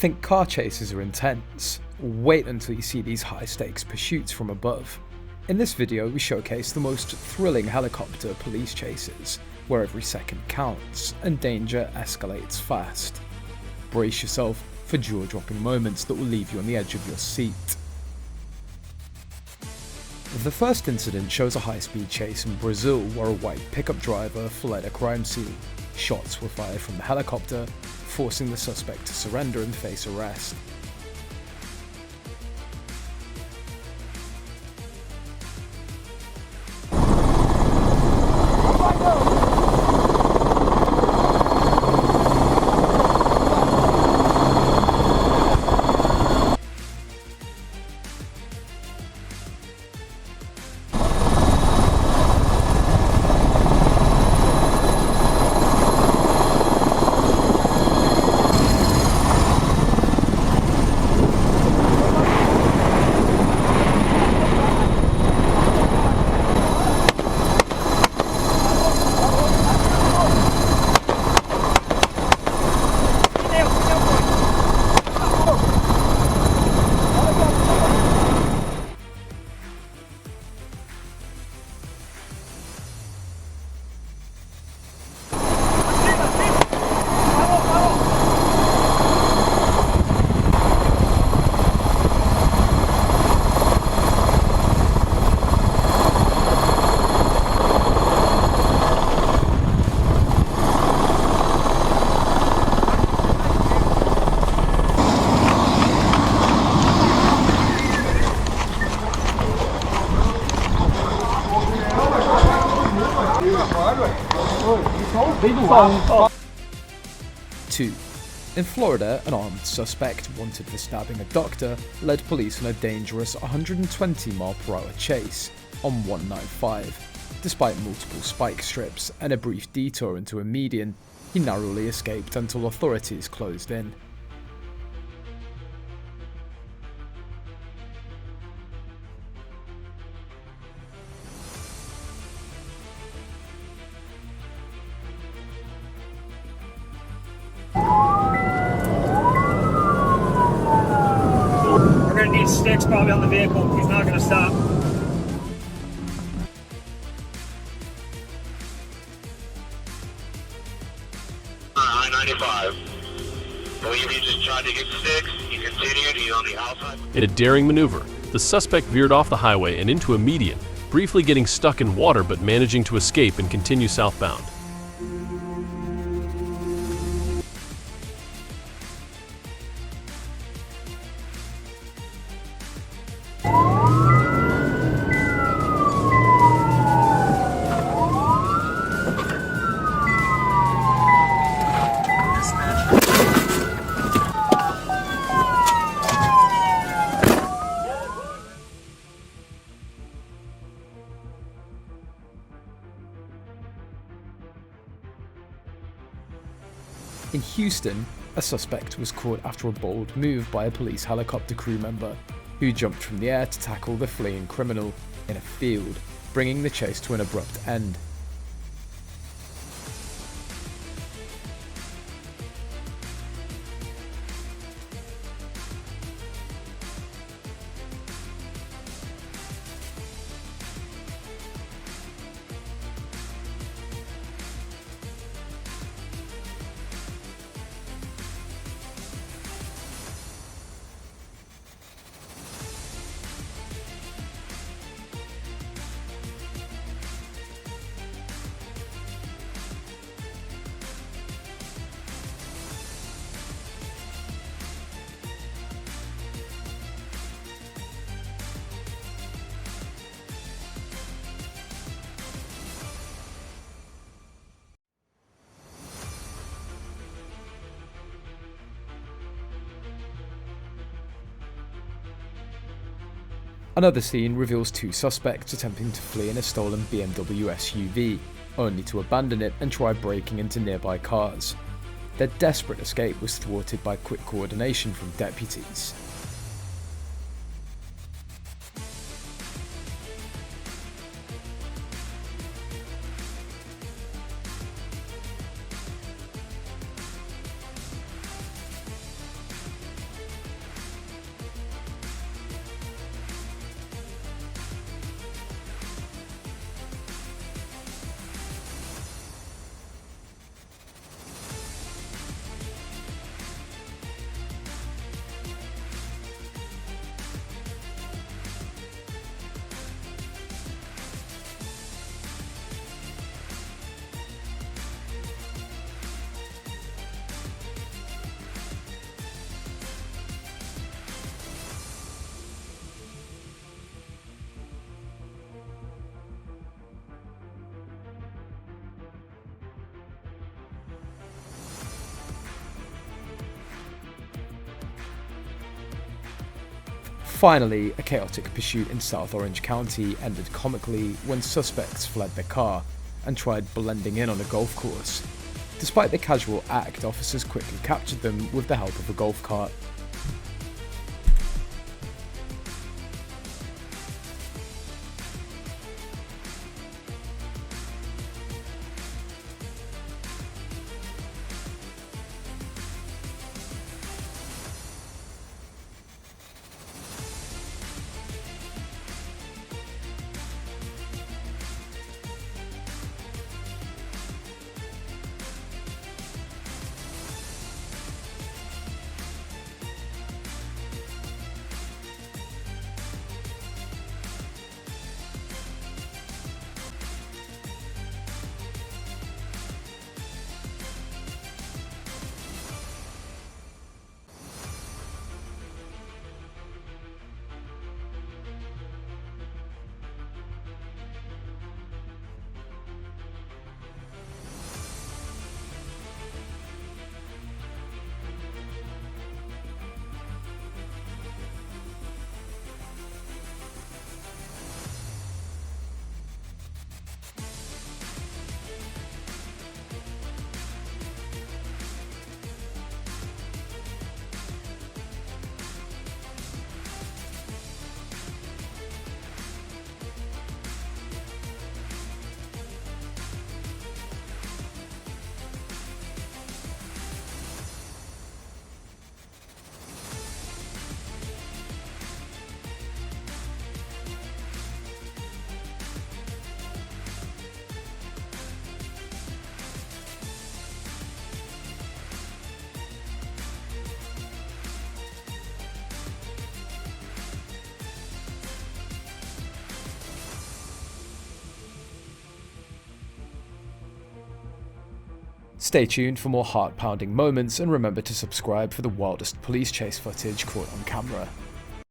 Think car chases are intense? Wait until you see these high-stakes pursuits from above. In this video, we showcase the most thrilling helicopter police chases, where every second counts and danger escalates fast. Brace yourself for jaw-dropping moments that will leave you on the edge of your seat. The first incident shows a high-speed chase in Brazil where a white pickup driver fled a crime scene. Shots were fired from the helicopter, forcing the suspect to surrender and face arrest. Two. In Florida, an armed suspect wanted for stabbing a doctor led police on a dangerous 120-mile-per-hour chase on 195. Despite multiple spike strips and a brief detour into a median, he narrowly escaped until authorities closed in. We're going to need sticks probably on the vehicle. He's not going to stop. I-95. Believe he just tried to get sticks. He continued. He's on the outside. In a daring maneuver, the suspect veered off the highway and into a median, briefly getting stuck in water but managing to escape and continue southbound. In Houston, a suspect was caught after a bold move by a police helicopter crew member, who jumped from the air to tackle the fleeing criminal in a field, bringing the chase to an abrupt end. Another scene reveals two suspects attempting to flee in a stolen BMW SUV, only to abandon it and try breaking into nearby cars. Their desperate escape was thwarted by quick coordination from deputies. Finally, a chaotic pursuit in South Orange County ended comically when suspects fled their car and tried blending in on a golf course. Despite the casual act, officers quickly captured them with the help of a golf cart. Stay tuned for more heart-pounding moments, and remember to subscribe for the wildest police chase footage caught on camera.